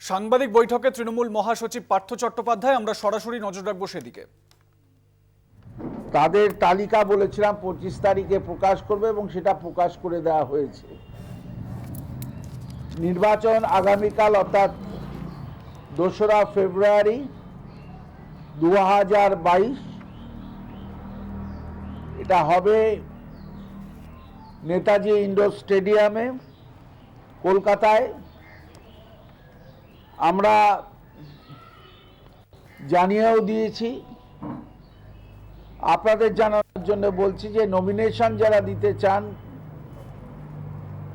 সাংবাদিক বৈঠকে তৃণমূল মহাসচিব পার্থ চট্টোপাধ্যায়, আমরা সরাসরি নজর রাখবো সেদিকে। তাদের তালিকা বলেছিলাম 25 তারিখে প্রকাশ করবে এবং সেটা প্রকাশ করে দেওয়া হয়েছে। নির্বাচন আগামীকাল অর্থাৎ 2রা ফেব্রুয়ারি 2022, এটা হবে নেতাজি ইন্ডোর স্টেডিয়ামে কলকাতায়। আমরা জানিয়েও দিয়েছি, আপনাদের জানানোর জন্য বলছি যে নমিনেশন যারা দিতে চান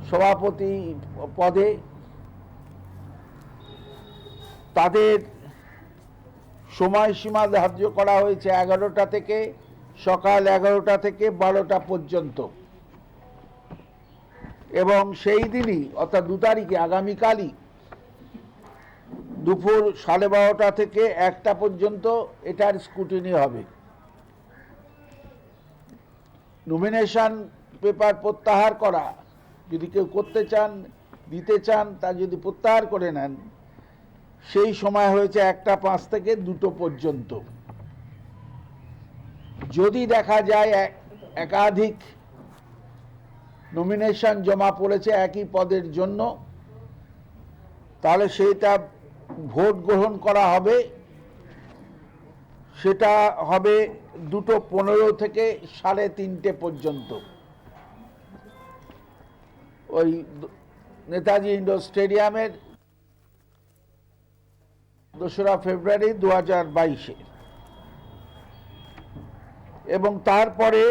সভাপতি পদে, তাদের সময়সীমা ধার্য করা হয়েছে 11টা থেকে সকাল 11টা থেকে 12টা পর্যন্ত, এবং সেই দিনই অর্থাৎ 2 তারিখে আগামীকালই দুপুর 12:30টা থেকে 1টা পর্যন্ত এটার স্ক্রুটিনি হবে। নমিনেশন পেপার প্রত্যাহার করা যদি কেউ করতে চান, দিতে চান, তা যদি প্রত্যাহার করে নেন, সেই সময় হয়েছে 1টা 5 থেকে 2টো পর্যন্ত। যদি দেখা যায় একাধিক নমিনেশন জমা পড়েছে একই পদের জন্য, তাহলে সেইটা ভোট গ্রহণ করা হবে। সেটা হবে 2:15 থেকে 3:30 পর্যন্ত ওই নেতাজি ইন্ডোর স্টেডিয়ামের 2রা ফেব্রুয়ারি 2022-এ, এবং তারপরে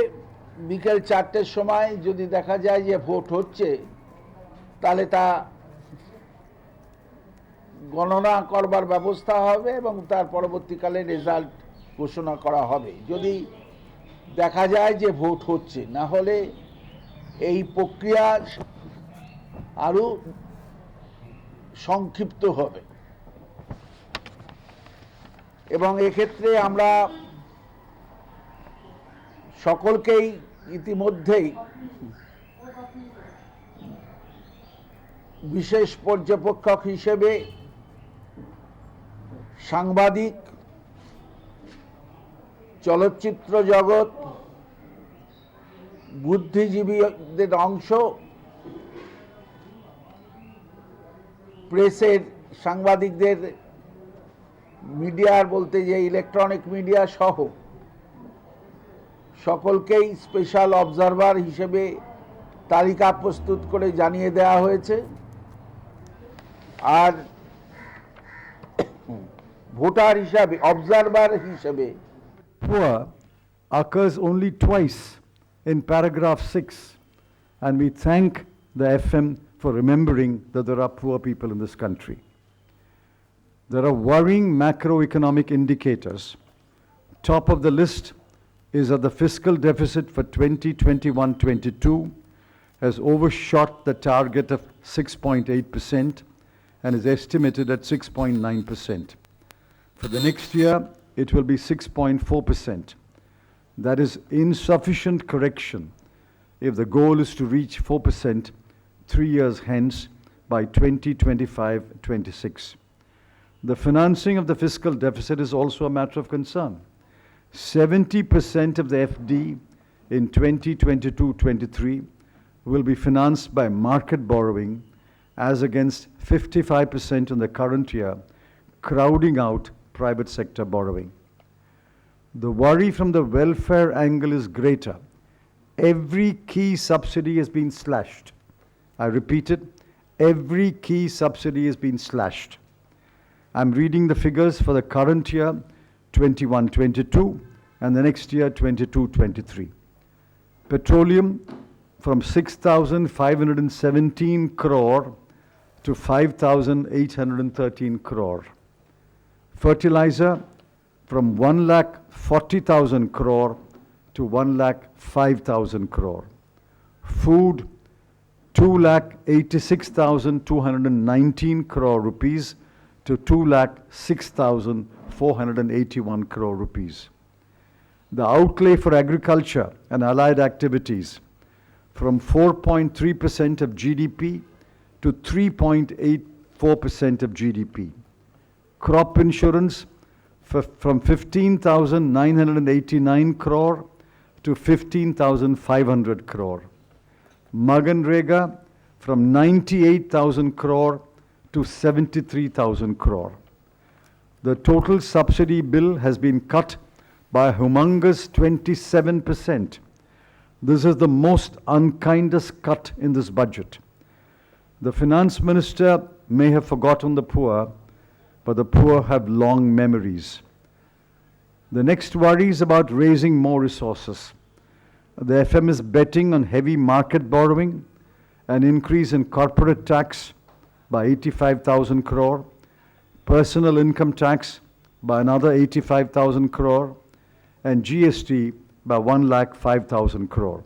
বিকেল 4টের সময় যদি দেখা যায় যে ভোট হচ্ছে, তাহলে তা গণনা করবার ব্যবস্থা হবে এবং তার পরবর্তীকালে রেজাল্ট ঘোষণা করা হবে। যদি দেখা যায় যে ভোট হচ্ছে, না হলে এই প্রক্রিয়া আরো সংক্ষিপ্ত হবে। এবং এক্ষেত্রে আমরা সকলকেই ইতিমধ্যেই বিশেষ পর্যবেক্ষক হিসেবে সাংবাদিক, চলচ্চিত্র জগৎ, বুদ্ধিজীবীদের অংশ, প্রেসের সাংবাদিকদের, মিডিয়ার বলতে যে ইলেকট্রনিক মিডিয়া সহ সকলকেই স্পেশাল অবজারভার হিসেবে তালিকা প্রস্তুত করে জানিয়ে দেওয়া হয়েছে। আর ভোটার হিসাবে, অবজারভার হিসেবে poor occurs only twice in paragraph 6, and we thank the FM for remembering that there are poor people in this country. There are worrying macroeconomic indicators. Top of the list is that the fiscal deficit for 2021-22 has overshot the target of 6.8% and is estimated at 6.9%. For the next year, it will be 6.4%. That is insufficient correction if the goal is to reach 4% 3 years hence by 2025-26. The financing of the fiscal deficit is also a matter of concern. 70% of the FD in 2022-23 will be financed by market borrowing, as against 55% in the current year, crowding out private sector borrowing. The worry from the welfare angle is greater. Every key subsidy has been slashed. I repeat it, every key subsidy has been slashed. I'm reading the figures for the current year, 21-22, and the next year, 22-23. Petroleum from 6,517 crore to 5,813 crore. Fertilizer from 1,40,000 crore to 1,05,000 crore. Food 2,86,219 crore rupees to 2,06,481 crore rupees. The outlay for agriculture and allied activities from 4.3% of GDP to 3.8 4% of GDP. Crop insurance from 15,989 crore to 15,500 crore. Maganrega from 98,000 crore to 73,000 crore. The total subsidy bill has been cut by a humongous 27%. This is the most unkindest cut in this budget. The finance minister may have forgotten the poor, but the poor have long memories. The next worry is about raising more resources. The FM is betting on heavy market borrowing, an increase in corporate tax by 85,000 crore, personal income tax by another 85,000 crore, and GST by 1,05,000 crore.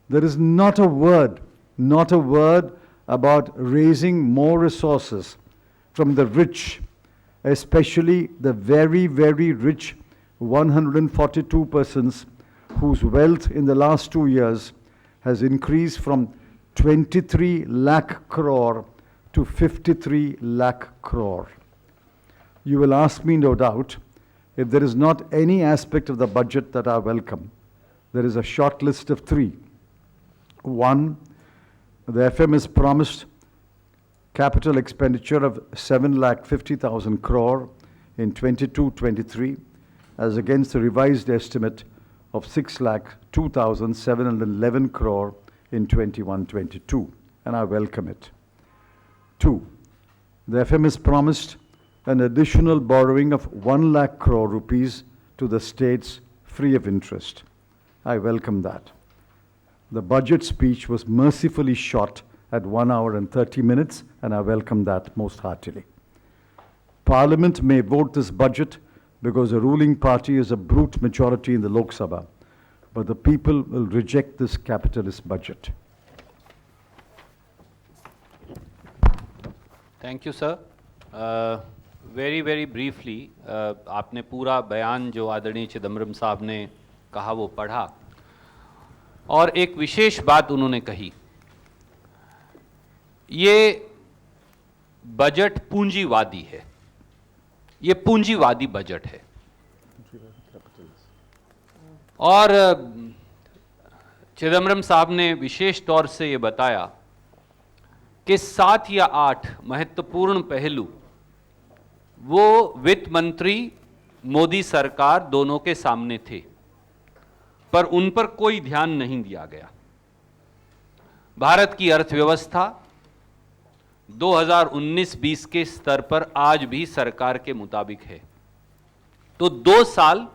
There is not a word about raising more resources from the rich, especially the very, very rich 142 persons whose wealth in the last 2 years has increased from 23 lakh crore to 53 lakh crore. You will ask me, no doubt, if there is not any aspect of the budget that I welcome. There is a short list of 3. 1, the FM has promised capital expenditure of 7,50,000 crore in 22-23, as against the revised estimate of 6,02,711 crore in 21-22, and I welcome it. 2, the FM has promised an additional borrowing of 1 lakh crore rupees to the states free of interest. I welcome that. The budget speech was mercifully shot at 1 hour and 30 minutes, and I welcome that most heartily. Parliament may vote this budget because the ruling party is a brute majority in the Lok Sabha, but the people will reject this capitalist budget. Thank you, sir. Very, very briefly, आपने पूरा बयान जो आदरणीय चिदम्बरम साहब ने कहा वो पढ़ा, और एक विशेष बात उन्होंने कही, ये बजट पूंजीवादी है, ये पूंजीवादी बजट है। और चिदम्बरम साहब ने विशेष तौर से ये बताया कि 7 या 8 महत्वपूर्ण पहलू वो वित्त मंत्री, मोदी सरकार दोनों के सामने थे, पर उन पर कोई ध्यान नहीं दिया गया। भारत की अर्थव्यवस्था 2019-20 के स्तर पर आज भी सरकार के मुताबिक है, तो 2 साल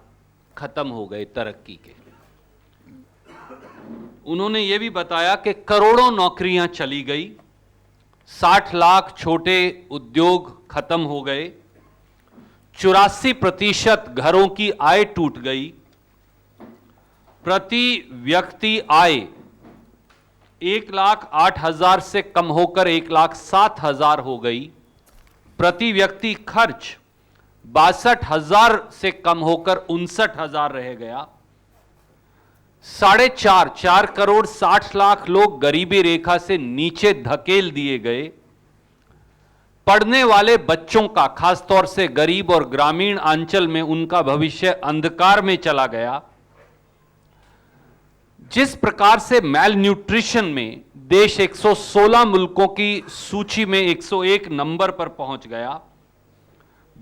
खत्म हो गए तरक्की के। उन्होंने ये भी बताया कि करोड़ों नौकरियां चली गई, 60 लाख छोटे उद्योग खत्म हो गए, 84% घरों की आय टूट गई, प्रति व्यक्ति आय 1,08,000 से कम होकर 1,07,000 हो गई, प्रति व्यक्ति खर्च 62,000 से कम होकर 59,000 रह गया, 4.5 करोड़ 60 लाख लोग गरीबी रेखा से नीचे धकेल दिए गए, पढ़ने वाले बच्चों का, खासतौर से गरीब और ग्रामीण अंचल में, उनका भविष्य अंधकार में चला गया। जिस प्रकार से मैल न्यूट्रिशन में देश 116 मुल्कों की सूची में 101 नंबर पर पहुंच गया,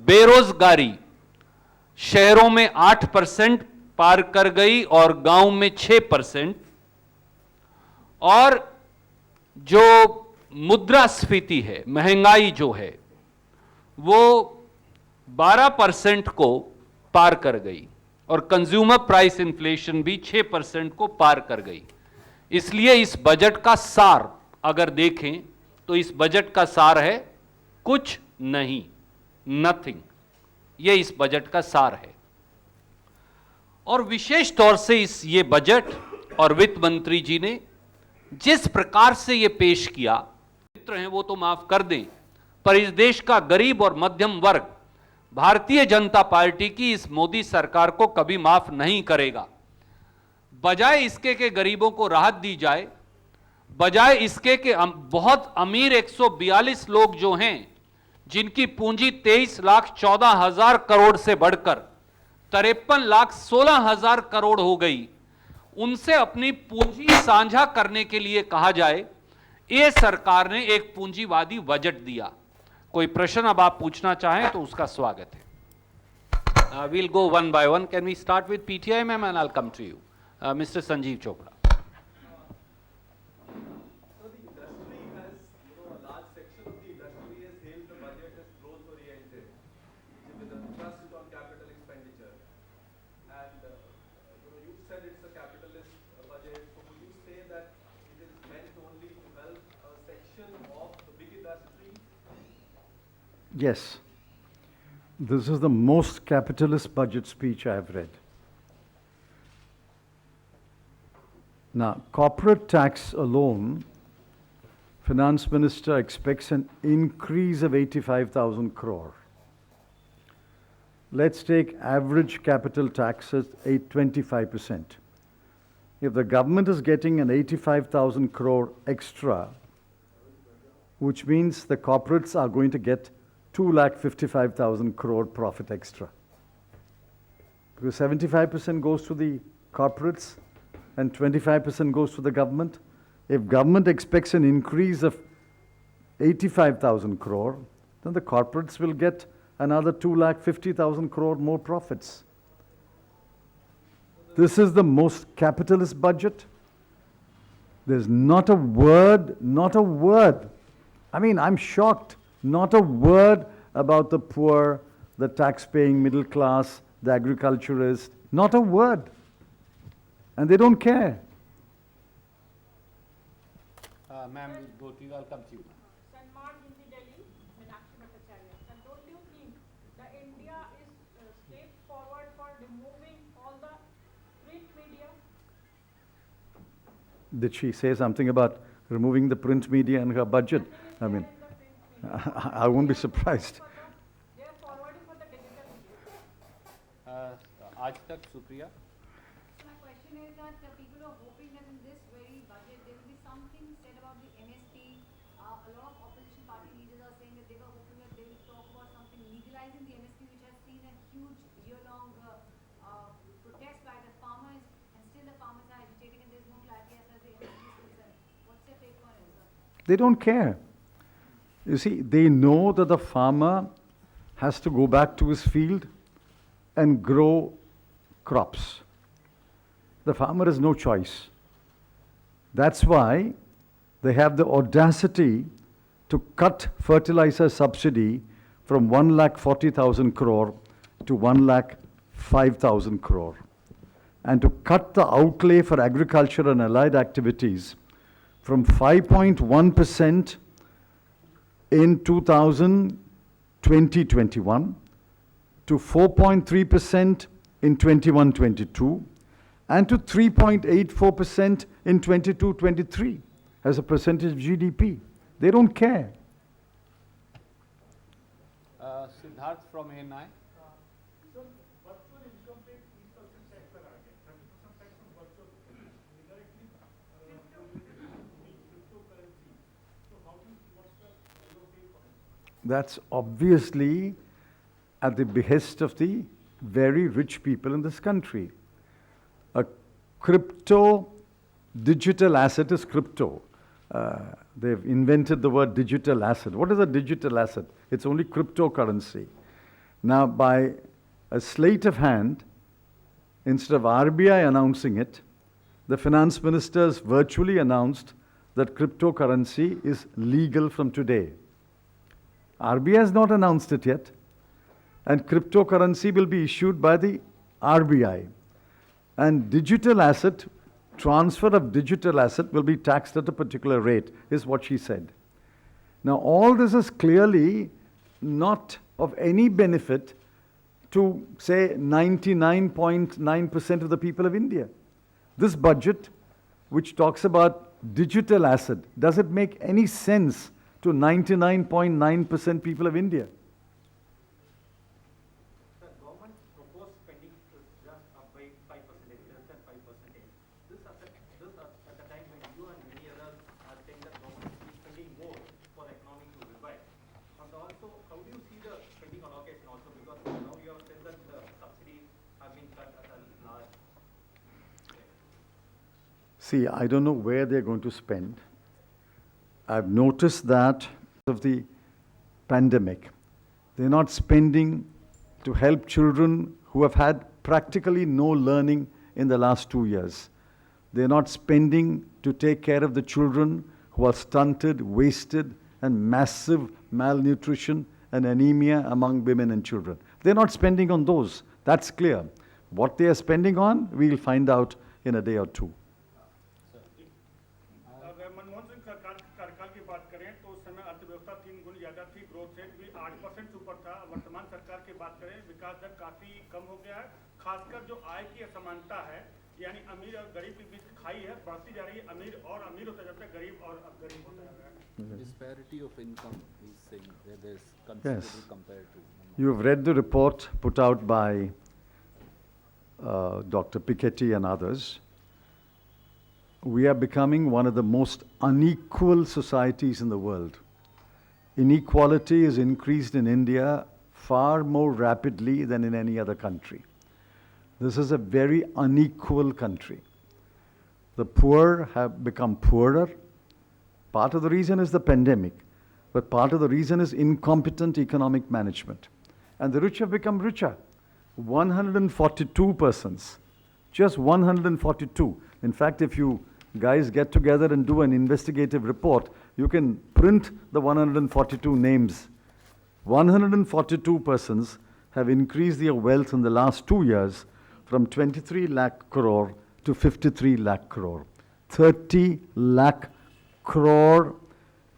बेरोजगारी शहरों में 8% पार कर गई और गांव में 6%, और जो मुद्रास्फीति है, महंगाई जो है, वो 12% को पार कर गई, और कंज्यूमर प्राइस इन्फ्लेशन भी 6% को पार कर गई। इसलिए इस बजट का सार अगर देखें तो इस बजट का सार है कुछ नहीं, नथिंग। ये इस बजट का सार है। और विशेष तौर से ये बजट और वित्त मंत्री जी ने जिस प्रकार से ये पेश किया, मित्र हैं वो तो माफ कर दें, पर इस देश का गरीब और मध्यम वर्ग भारतीय जनता पार्टी की इस मोदी सरकार को कभी माफ नहीं करेगा। बजाय इसके कि गरीबों को राहत दी जाए, बजाय इसके कि बहुत अमीर 142 लोग जो हैं जिनकी पूंजी 23,14,000 करोड़ से बढ़कर 53,16,000 करोड़ हो गई, उनसे अपनी पूंजी साझा करने के लिए कहा जाए, ये सरकार ने एक पूंजीवादी बजट दिया। कोई प्रश्न अब आप पूछना चाहें तो उसका स्वागत है। We'll go one by one. Can we start with PTI, ma'am, and I'll come to you. Mr. Sanjeev Chopra. So the industry has, a large section of the industry has hailed the budget as growth-oriented, with a thrust on capital expenditure. And you said it's a capitalist budget. So would you say that it is meant only to help a section of the big industry? Yes. This is the most capitalist budget speech I have read. Now, corporate tax alone, Finance Minister expects an increase of 85,000 crore. Let's take average capital tax at 25%. If the government is getting an 85,000 crore extra, which means the corporates are going to get 2,55,000 crore profit extra. Because 75% goes to the corporates and 25% goes to the government. If government expects an increase of 85,000 crore, then the corporates will get another 2,50,000 crore more profits. This is the most capitalist budget. There's not a word. I mean, I'm shocked. Not a word about the poor, the tax-paying middle class, the agriculturist. Not a word. And they don't care. Ma'am, we'll go to you. I'll come to you. Salman Hindi Delhi, Meenakshi Bhattacharya. And don't you think that India is step forward for removing all the print media? Did she say something about removing the print media in her budget? I mean, I won't be surprised. They are forwarding for the digital media. Aaj tak, Supriya. So my question is that people are hoping that in this very budget there will be something said about the MSP. A lot of opposition party leaders are saying that they were hoping that they will talk about something legalizing the MSP, which has seen a huge year-long protest by the farmers, and still the farmers are agitating and there's no clarity as far as the MSP is concerned. What's your take on it, sir? They don't care. You see, they know that the farmer has to go back to his field and grow crops. The farmer has no choice. That's why they have the audacity to cut fertilizer subsidy from 1,40,000 crore to 1,05,000 crore, and to cut the outlay for agriculture and allied activities from 5.1% in 2020-21 to 4.3% in 21-22 and to 3.84% in 22-23 as a percentage of GDP. They don't care. Siddharth from ANI. So, virtual income rate 30% tax per target, 30% tax on virtual indirectly cryptocurrency. So, what's your take on it? That's obviously at the behest of the very rich people in this country. A crypto digital asset is crypto. They've invented the word digital asset. What is a digital asset? It's only cryptocurrency. Now, by a sleight of hand, instead of RBI announcing it, the finance ministers virtually announced that cryptocurrency is legal from today. RBI has not announced it yet, and cryptocurrency will be issued by the RBI. And digital asset, transfer of digital asset will be taxed at a particular rate, is what she said. Now, all this is clearly not of any benefit to, say, 99.9% of the people of India. This budget, which talks about digital asset, does it make any sense to 99.9% people of India? The government proposed spending is just up by 5%, less than 5%. This at the time when you and many others are saying that government should be spending more for economy to revive. And also, how do See, I don't know where they're going to spend. I've noticed that of the pandemic, they're not spending to help children who have had practically no learning in the last 2 years. They're not spending to take care of the children who are stunted, wasted, and massive malnutrition and anemia among women and children. They're not spending on those. That's clear. What they are spending on, we'll find out in a day or two. अगर मनमोहन सिंह सरकार कार्यकाल की बात करें तो उस समय अर्थव्यवस्था 3 गुना ज्यादा थी, ग्रोथ रेट भी 8% ऊपर था। वर्तमान सरकार की बात करें, विकास दर काफी कम हो गया है। खासकर जो आय की असमानता है, यानी अमीर और गरीब के बीच खाई है, बढ़ती जा रही है। अमीर और अमीर होता जाता है, गरीब और अब गरीब होता जा रहा है। Disparity of income, he's saying, where there's considerable compared to. You've read the report put out by Dr. Piketty and others. We are becoming one of the most unequal societies in the world. Inequality is increased in India far more rapidly than in any other country. This is a very unequal country. The poor have become poorer. Part of the reason is the pandemic, but part of the reason is incompetent economic management. And the rich have become richer. 142 persons, just 142. In fact, if you guys get together and do an investigative report, you can print the 142 names. 142 persons have increased their wealth in the last 2 years from 23 lakh crore to 53 lakh crore. 30 lakh crore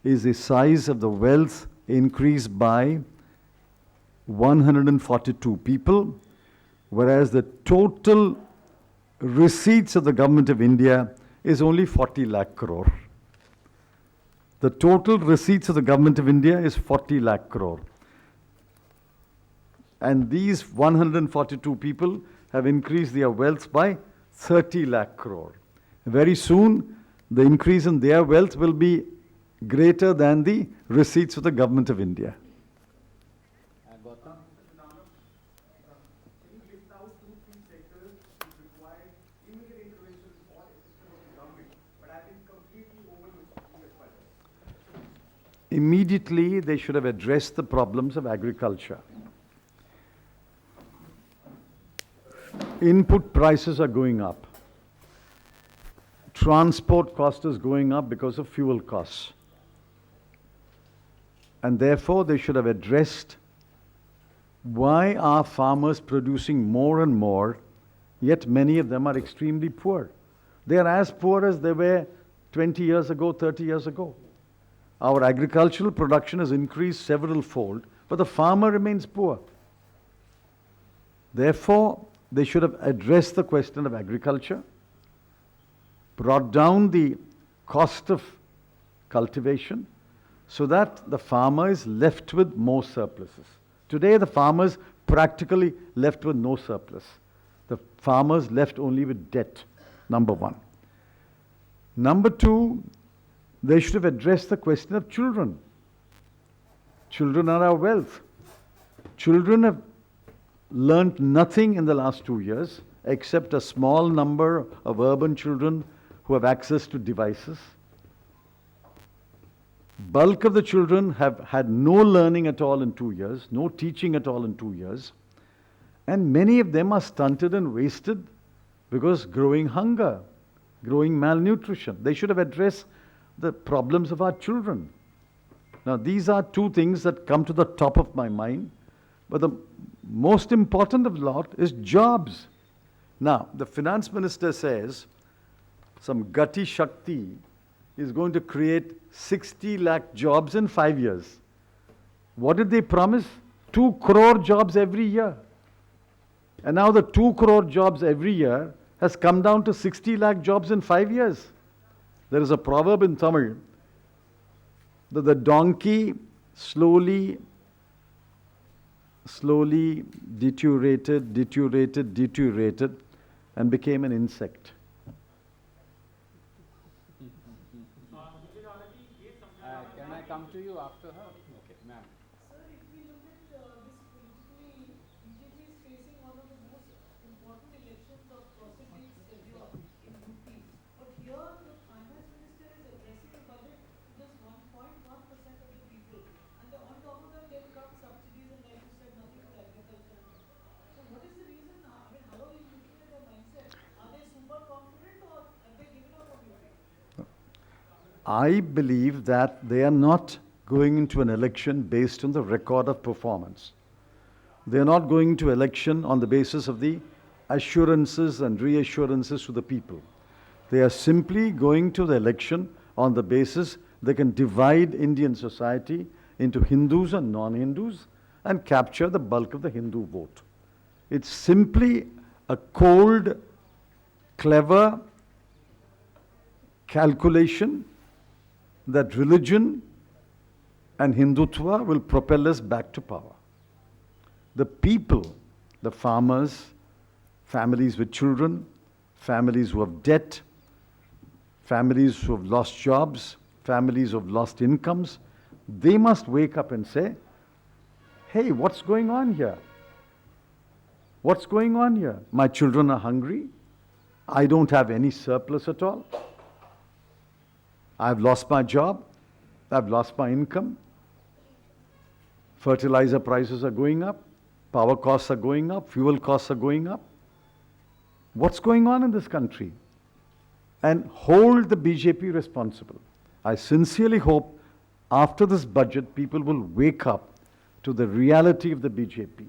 is the size of the wealth increased by 142 people, whereas the total receipts of the government of India is only 40 lakh crore. The total receipts of the government of India is 40 lakh crore. And these 142 people have increased their wealth by 30 lakh crore. Very soon, the increase in their wealth will be greater than the receipts of the government of India. Gautam? Can you list out 2-3 sectors which require immediate intervention or assistance of the government, but have been completely overlooked in this budget? Immediately, they should have addressed the problems of agriculture. Input prices are going up. Transport cost is going up because of fuel costs. And therefore, they should have addressed why are farmers producing more and more, yet many of them are extremely poor. They are as poor as they were 20 years ago, 30 years ago. Our agricultural production has increased several fold, but the farmer remains poor. Therefore, they should have addressed the question of agriculture, brought down the cost of cultivation, so that the farmer is left with more surpluses. Today, the farmers practically left with no surplus. The farmers left only with debt, number one. Number two, they should have addressed the question of children. Children are our wealth. Children have learnt nothing in the last 2 years, except a small number of urban children who have access to devices. Bulk of the children have had no learning at all in 2 years, no teaching at all in 2 years, and many of them are stunted and wasted because growing hunger, growing malnutrition. They should have addressed the problems of our children. Now, these are two things that come to the top of my mind, but the most important of lot is jobs. Now, the finance minister says some Gati Shakti is going to create 60 lakh jobs in 5 years. What did they promise? 2 crore jobs every year. And now the 2 crore jobs every year has come down to 60 lakh jobs in 5 years. There is a proverb in Tamil that the donkey slowly deteriorated and became an insect. Can I come to you after her? Okay, ma'am. Sir, if we look at this politically, BJP is facing one of the most important elections of possibly ever in UP. But here, I believe that they are not going into an election based on the record of performance. They are not going to election on the basis of the assurances and reassurances to the people. They are simply going to the election on the basis they can divide Indian society into Hindus and non-Hindus and capture the bulk of the Hindu vote. It's simply a cold, clever calculation that religion and Hindutva will propel us back to power. The people, the farmers, families with children, families who have debt, families who have lost jobs, families who have lost incomes, they must wake up and say, hey, what's going on here? What's going on here? My children are hungry. I don't have any surplus at all. I've lost my job. I've lost my income. Fertilizer prices are going up. Power costs are going up. Fuel costs are going up. What's going on in this country? And hold the BJP responsible. I sincerely hope after this budget, people will wake up to the reality of the BJP.